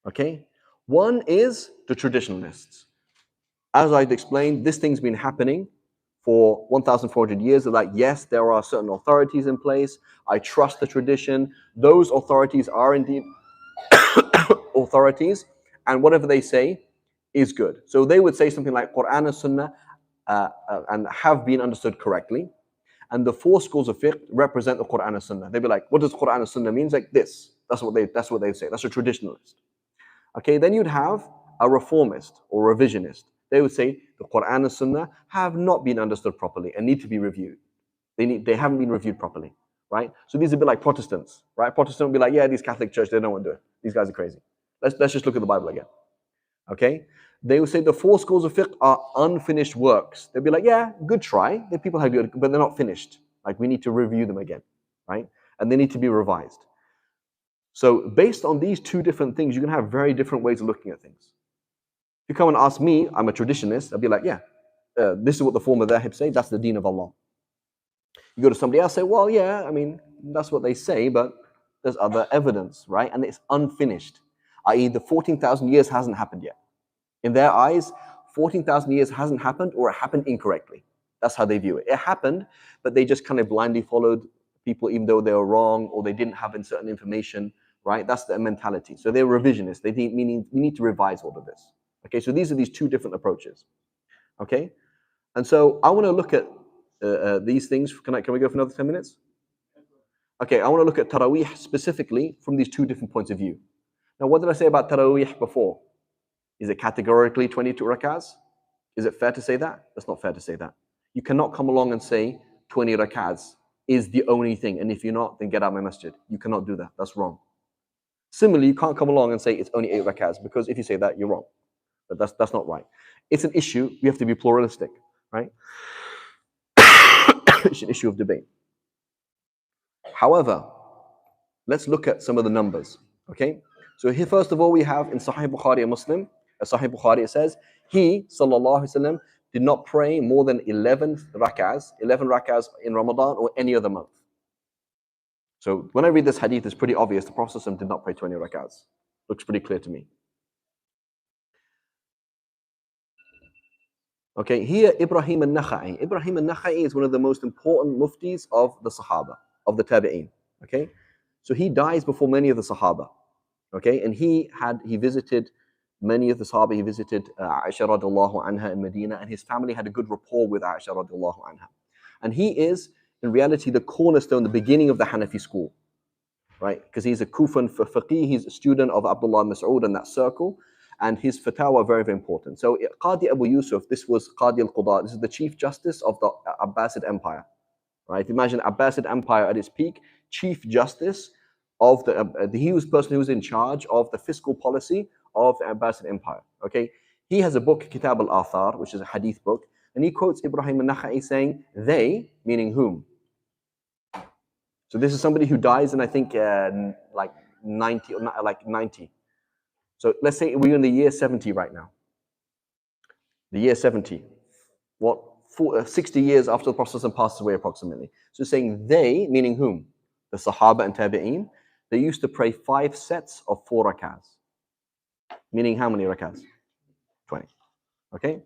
Okay? One is the traditionalists. As I've explained, this thing's been happening for 1,400 years. They're like, yes, there are certain authorities in place. I trust the tradition. Those authorities are indeed authorities, and whatever they say is good. So they would say something like Quran and Sunnah and have been understood correctly. And the four schools of fiqh represent the Quran and Sunnah. They'd be like, what does Quran and Sunnah mean? It's like this. That's what they say. That's a traditionalist. Okay, then you'd have a reformist or revisionist. They would say the Quran and Sunnah have not been understood properly and need to be reviewed. They haven't been reviewed properly, right? So these would be like Protestants, right? Protestants would be like, yeah, these Catholic Church, they don't want to do it. These guys are crazy. Let's just look at the Bible again. Okay? They would say the four schools of fiqh are unfinished works. They'd be like, yeah, good try. The people have good, but they're not finished. Like, we need to review them again, right? And they need to be revised. So based on these two different things, you can have very different ways of looking at things. If you come and ask me, I'm a traditionalist, I'd be like, yeah, this is what the former dhahib say, that's the deen of Allah. You go to somebody else, say, well, yeah, I mean, that's what they say, but there's other evidence, right? And it's unfinished, i.e. the 14,000 years hasn't happened yet. In their eyes, 14,000 years hasn't happened, or it happened incorrectly. That's how they view it. It happened, but they just kind of blindly followed people even though they were wrong, or they didn't have certain information, right? That's their mentality. So they're revisionists. They think, meaning we need to revise all of this. Okay, so these are these two different approaches. Okay, and so I want to look at these things. Can we go for another 10 minutes? Okay, I want to look at Taraweeh specifically from these two different points of view. Now, what did I say about Taraweeh before? Is it categorically 22 rak'ahs? Is it fair to say that? That's not fair to say that. You cannot come along and say 20 rak'ahs is the only thing, and if you're not, then get out of my masjid. You cannot do that. That's wrong. Similarly, you can't come along and say it's only 8 rak'ahs, because if you say that, you're wrong. But that's not right. It's an issue. We have to be pluralistic, right? It's an issue of debate. However, let's look at some of the numbers, okay? So here, first of all, we have in Sahih Bukhari and Muslim, Sahih Bukhari, it says, he, sallallahu alaihi wasallam, did not pray more than 11 rak'ahs in Ramadan or any other month. So when I read this hadith, it's pretty obvious the Prophet ﷺ did not pray 20 rak'ahs. Looks pretty clear to me. Okay, here Ibrahim al-Nakha'i. Ibrahim al-Nakha'i is one of the most important muftis of the Sahaba, of the Tabi'een. Okay, so he dies before many of the Sahaba. Okay, and he visited many of the Sahaba. He visited Aisha radiallahu anha in Medina, and his family had a good rapport with Aisha radiallahu anha. And he is, in reality, the cornerstone, the beginning of the Hanafi school, right? Because he's a Kufan faqih, he's a student of Abdullah Mas'ud and that circle, and his fatwa are very, very important. So Qadi Abu Yusuf, this was Qadi al-Qudat, this is the Chief Justice of the Abbasid Empire, right? Imagine Abbasid Empire at its peak, Chief Justice of he was the person who was in charge of the fiscal policy of the Abbasid Empire, okay? He has a book, Kitab al-Athar, which is a hadith book, and he quotes Ibrahim al-Nakha'i saying, they, meaning whom? So this is somebody who dies in, I think, like 90. So let's say we're in the year 70 right now. The year 70. What? 60 years after the Prophet passed away approximately. So saying they, meaning whom? The Sahaba and Tabi'een, they used to pray 5 sets of 4 rak'ahs. Meaning how many rak'ahs? 20. Okay?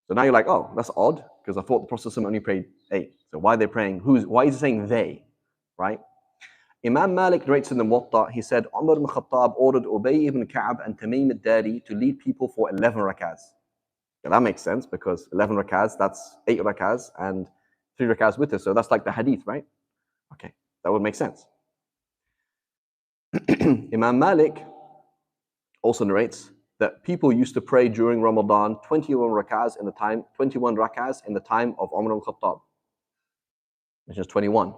So now you're like, oh, that's odd, because I thought the Prophet only prayed 8. So why are they praying? Why is he saying they? Right? Imam Malik narrates in the Muwatta, he said, Umar ibn Khattab ordered Ubay ibn Ka'ab and Tamim al-Dari to lead people for 11 rak'ahs. Yeah, that makes sense, because 11 rak'ahs, that's 8 rak'ahs and 3 rak'ahs with us. So that's like the hadith, right? Okay, that would make sense. Imam Malik also narrates that people used to pray during Ramadan 21 rak'ahs in the time of Umar ibn Khattab, which is 21,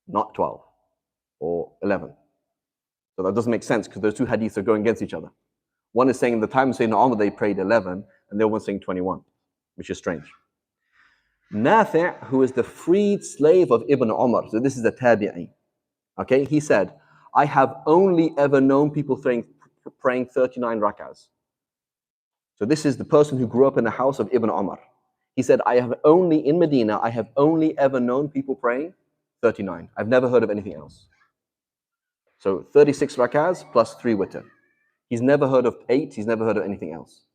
not 12 or 11. So that doesn't make sense, because those two hadiths are going against each other. One is saying in the time of Sayyidina Umar they prayed 11, and the other one's saying 21, which is strange. Nafi', who is the freed slave of Ibn Umar, so this is the Tabi'i, okay, he said, I have only ever known people praying 39 rak'ahs. So this is the person who grew up in the house of Ibn Umar. He said, in Medina, I have only ever known people praying 39. I've never heard of anything else. So 36 rak'ahs plus 3 witr. He's never heard of 8, he's never heard of anything else.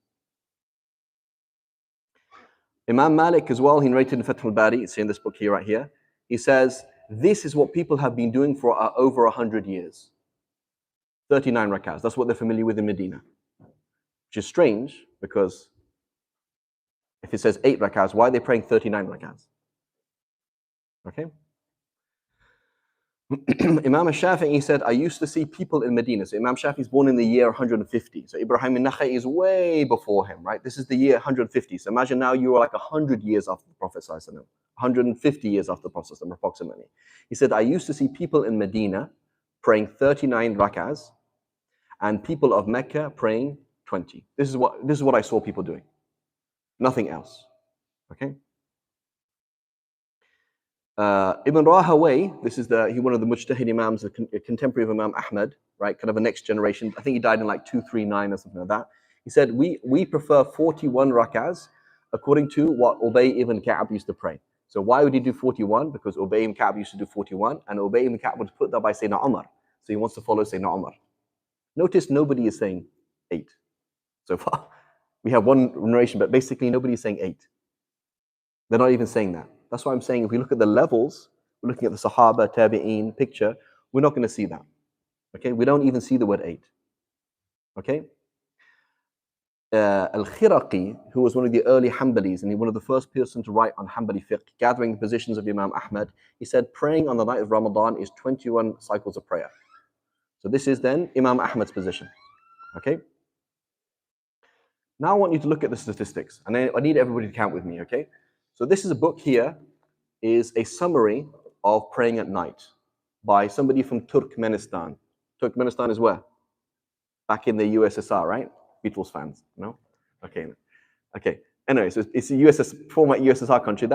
Imam Malik as well, he narrated in Fath al-Bari, it's in this book here, right here. He says, this is what people have been doing for over 100 years. 39 rak'ahs, that's what they're familiar with in Medina. Which is strange, because if it says 8 rak'ahs, why are they praying 39 rak'ahs? Okay? Imam al-Shafi'i said, I used to see people in Medina. So Imam Shafi'i is born in the year 150. So Ibrahim al-Nakha'i is way before him, right? This is the year 150. So imagine now you are like 100 years after the Prophet 150 years after the Prophet approximately. He said, I used to see people in Medina praying 39 rak'ahs and people of Mecca praying 20. This is what I saw people doing. Nothing else. Okay? Ibn Rahaway, this is one of the Mujtahid Imams, a contemporary of Imam Ahmad, right? Kind of a next generation. I think he died in like 239 or something like that. He said, we prefer 41 rak'ahs according to what Ubay ibn Ka'ab used to pray. So why would he do 41? Because Ubay ibn Ka'ab used to do 41, and Ubay ibn Ka'ab would put that by Sayyidina Umar. So he wants to follow Sayyidina Umar. Notice nobody is saying 8 so far. We have one narration, but basically nobody is saying 8. They're not even saying that. That's why I'm saying if we look at the levels, we're looking at the Sahaba, Tabi'een picture, we're not going to see that. Okay, we don't even see the word 8. Okay? Al-Khiraqi, who was one of the early Hanbalis, and one of the first person to write on Hanbali fiqh, gathering the positions of Imam Ahmad, he said praying on the night of Ramadan is 21 cycles of prayer. So this is then Imam Ahmad's position. Okay? Now I want you to look at the statistics, and I need everybody to count with me, okay? So this is a book here, is a summary of praying at night by somebody from Turkmenistan. Turkmenistan is where? Back in the USSR, right? Beatles fans, no? Okay. Anyway, so it's a former USSR country.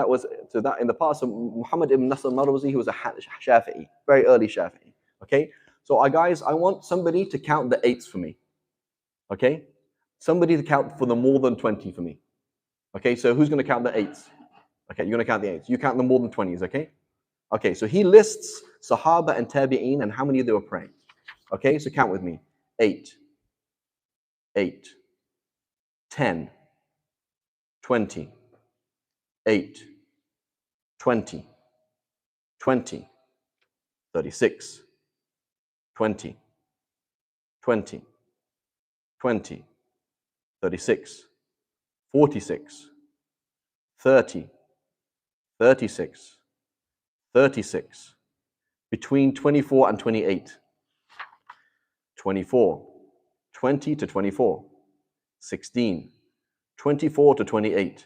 So that in the past, Muhammad ibn Nasr al-Marwazi, he was a Shafi'i, very early Shafi'i. Okay? So guys, I want somebody to count the 8s for me. Okay? Somebody to count for the more than 20 for me. Okay, so who's going to count the 8s? Okay, you're going to count the 8s. You count the more than 20s, okay? Okay, so he lists Sahaba and Tabi'een and how many they were praying. Okay, so count with me. 8, 8, 10, 20, 8, 20, 20, 36, 20, 20, 20, 36, 46, 30, 36, 36, between 24 and 28, 24, 20 to 24, 16, 24 to 28,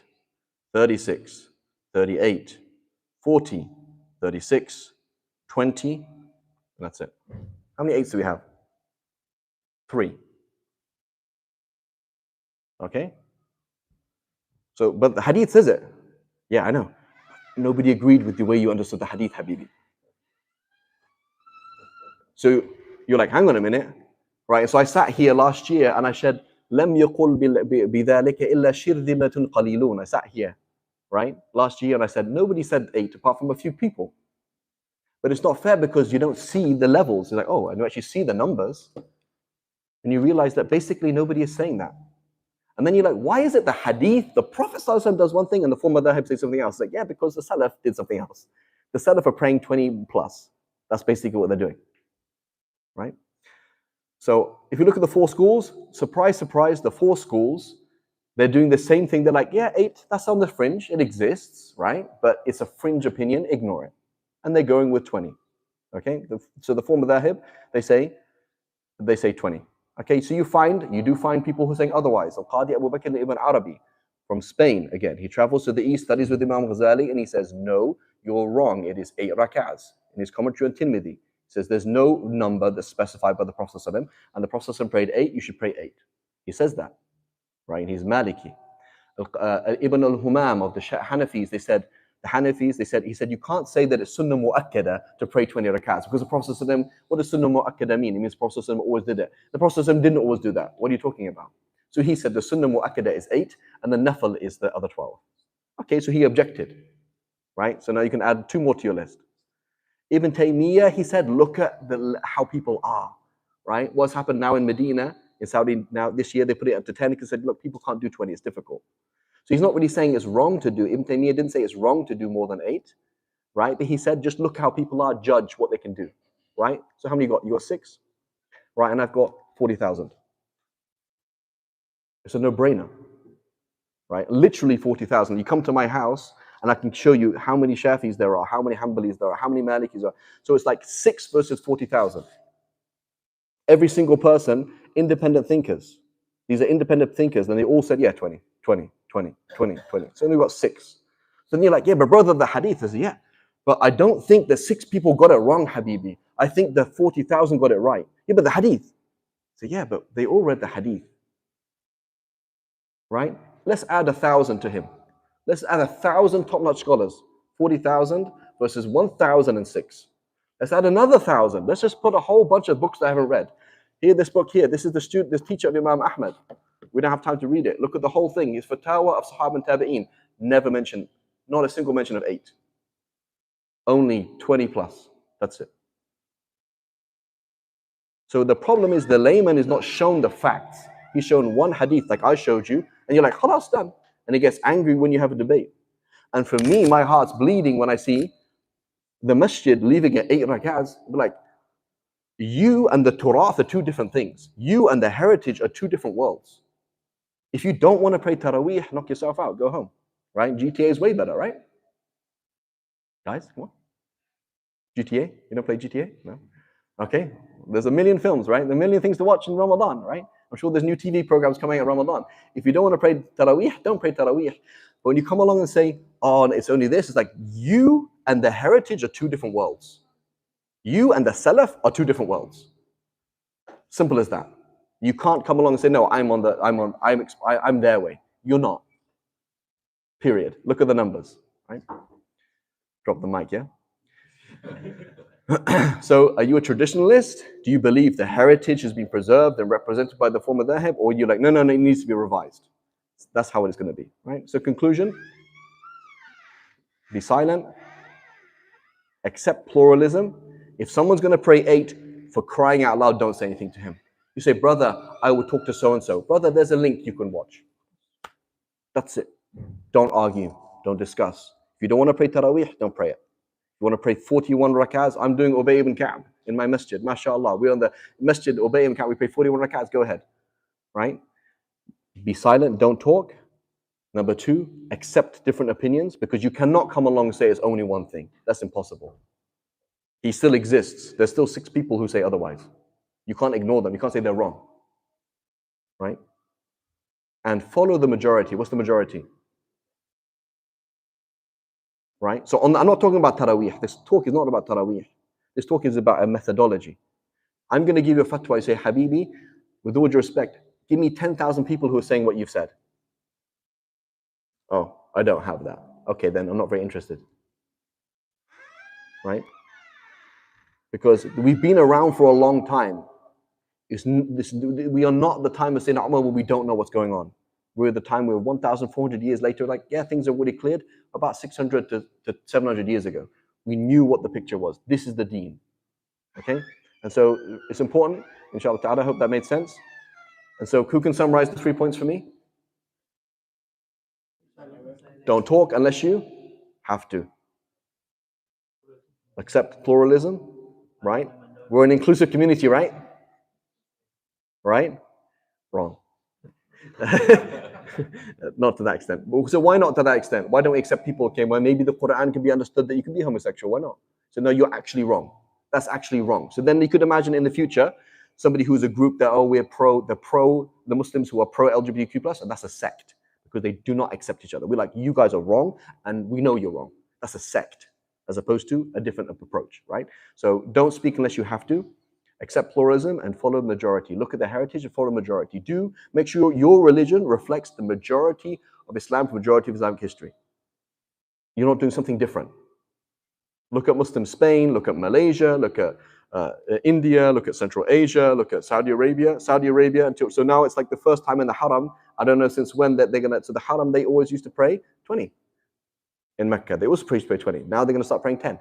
36, 38, 40, 36, 20, and that's it. How many 8s do we have? 3. Okay? So, but the hadith says it. Yeah, I know. Nobody agreed with the way you understood the hadith, Habibi. So you're like, hang on a minute, right? So I sat here last year and I said, لم يقل بذلك إلا شرذمة قليلون. I sat here, right? Last year and I said, nobody said 8 apart from a few people. But it's not fair because you don't see the levels. You're like, oh, and you actually see the numbers. And you realize that basically nobody is saying that. And then you're like, why is it the hadith, the Prophet ﷺ does one thing and the former madhab says something else? It's like, yeah, because the Salaf did something else. The Salaf are praying 20 plus. That's basically what they're doing, right? So if you look at the 4 schools, surprise, surprise, the 4 schools, they're doing the same thing. They're like, yeah, 8, that's on the fringe. It exists, right? But it's a fringe opinion, ignore it. And they're going with 20, okay? So the former madhab, they say 20. Okay, so you do find people who are saying otherwise. Al-Qadi Abu Bakr ibn Arabi from Spain, again, he travels to the east, studies with Imam Ghazali, and he says, no, you're wrong. It is 8 rak'ahs. In his commentary on Tirmidhi, he says there's no number that's specified by the Prophet ﷺ, and the Prophet ﷺ prayed 8, you should pray 8. He says that, right? And he's Maliki. Ibn al-Humam of the Hanafis, he said, you can't say that it's sunnah mu'akkada to pray 20 rakats because the Prophet ﷺ, what does sunnah mu'akkada mean? It means the Prophet ﷺ always did it. The Prophet ﷺ didn't always do that. What are you talking about? So he said the sunnah mu'akkada is 8 and the nafil is the other 12. Okay, so he objected, right? So now you can add 2 more to your list. Ibn Taymiyyah, he said, look at how people are, right? What's happened now in Medina, in Saudi, now this year they put it up to 10 because they said, look, people can't do 20, it's difficult. So he's not really saying it's wrong to do. Ibn Taymiyyah didn't say it's wrong to do more than 8, right? But he said, just look how people are, judge what they can do, right? So how many you got? You got 6, right? And I've got 40,000. It's a no-brainer, right? Literally 40,000. You come to my house and I can show you how many Shafis there are, how many Hanbalis there are, how many Malikis there are. So it's like 6 versus 40,000. Every single person, independent thinkers. These are independent thinkers, and they all said, yeah, 20, 20, 20, 20, 20. So we've got 6. So then you're like, yeah, but brother, the hadith is, yeah. But I don't think the 6 people got it wrong, Habibi. I think the 40,000 got it right. Yeah, but the hadith. So yeah, but they all read the hadith. Right? Let's add 1,000 to him. Let's add 1,000 top-notch scholars. 40,000 versus 1,006. Let's add another 1,000. Let's just put a whole bunch of books that I haven't read. Here, this book here. This is this teacher of Imam Ahmad. We don't have time to read it. Look at the whole thing. It's Fatawa of Sahaba and Tabi'een. Never mentioned, not a single mention of 8. Only 20 plus. That's it. So the problem is the layman is not shown the facts. He's shown one hadith like I showed you, and you're like, khalas, done. And he gets angry when you have a debate. And for me, my heart's bleeding when I see the masjid leaving at 8 rak'ahs. Like, you and the turath are 2 different things. You and the heritage are 2 different worlds. If you don't want to pray Taraweeh, knock yourself out, go home. Right? GTA is way better, right? Guys, come on. GTA? You don't play GTA? No? Okay. There's a million films, right? There are a million things to watch in Ramadan, right? I'm sure there's new TV programs coming at Ramadan. If you don't want to pray Taraweeh, don't pray Taraweeh. But when you come along and say, oh, it's only this, it's like you and the heritage are 2 different worlds. You and the Salaf are 2 different worlds. Simple as that. You can't come along and say, no, I'm their way. You're not. Period. Look at the numbers, right? Drop the mic, yeah? So are you a traditionalist? Do you believe the heritage has been preserved and represented by the former dhahab? Or you're like, no, no, no, it needs to be revised. That's how it's going to be, right? So conclusion, be silent, accept pluralism. If someone's going to pray 8, for crying out loud, don't say anything to him. You say, brother, I will talk to so-and-so. Brother, there's a link you can watch. That's it. Don't argue. Don't discuss. If you don't want to pray Taraweeh, don't pray it. If you want to pray 41 rak'ahs, I'm doing Ubay ibn Ka'b in my masjid. MashaAllah. We're on the masjid Ubay ibn Ka'b. We pray 41 rak'ahs. Go ahead. Right? Be silent. Don't talk. Number 2, accept different opinions, because you cannot come along and say it's only one thing. That's impossible. He still exists. There's still 6 people who say otherwise. You can't ignore them. You can't say they're wrong. Right? And follow the majority. What's the majority? Right? So I'm not talking about Taraweeh. This talk is not about Taraweeh. This talk is about a methodology. I'm going to give you a fatwa. I say, Habibi, with all due respect, give me 10,000 people who are saying what you've said. Oh, I don't have that. Okay, then I'm not very interested. Right? Because we've been around for a long time. We are not the time of Sayyidina Umar where we don't know what's going on. We're at the time where 1,400 years later, like, yeah, things are already cleared. About 600 to 700 years ago, we knew what the picture was. This is the deen. Okay? And so it's important, inshallah ta'ala. I hope that made sense. And so who can summarize the 3 points for me? Don't talk unless you have to. Accept pluralism, right? We're an inclusive community, right? Right? Wrong. Not to that extent. So why not to that extent? Why don't we accept people, okay, well, maybe the Quran can be understood that you can be homosexual. Why not? So no, you're actually wrong. That's actually wrong. So then you could imagine in the future, somebody who's a group that, oh, we're the Muslims who are pro LGBTQ+, and that's a sect, because they do not accept each other. We're like, you guys are wrong, and we know you're wrong. That's a sect, as opposed to a different approach, right? So don't speak unless you have to. Accept pluralism and follow the majority. Look at the heritage and follow the majority. Do make sure your religion reflects the majority of Islam, the majority of Islamic history. You're not doing something different. Look at Muslim Spain, look at Malaysia, look at India, look at Central Asia, look at Saudi Arabia. So now it's like the first time in the Haram, I don't know since when that they're going to, so the Haram, they always used to pray 20. In Mecca, they always pray 20. Now they're going to start praying 10.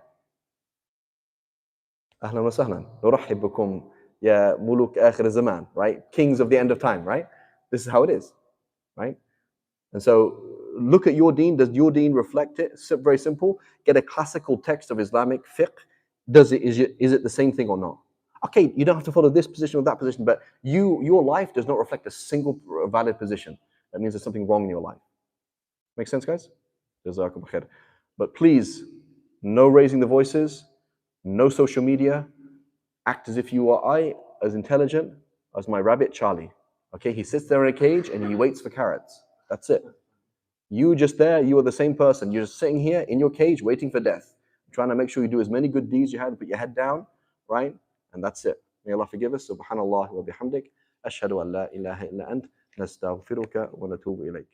Ahlan wa sahlan. Nurahib bikum ya muluk akhir zaman, right? Kings of the end of time, right? This is how it is, right? And so look at your deen. Does your deen reflect it? It's very simple. Get a classical text of Islamic fiqh. Is it the same thing or not? Okay, you don't have to follow this position or that position, but your life does not reflect a single valid position. That means there's something wrong in your life. Make sense, guys? Jazakum khair. But please, no raising the voices, no social media. Act as if you are as intelligent as my rabbit Charlie. Okay, he sits there in a cage and he waits for carrots. That's it. You just there, you are the same person. You're just sitting here in your cage waiting for death, trying to make sure you do as many good deeds you had, put your head down, right? And that's it. May Allah forgive us. Subhanallah wa bihamdik. Ashhadu an la ilaha illa ant. Nastaghfiruka wa natubu ilayk.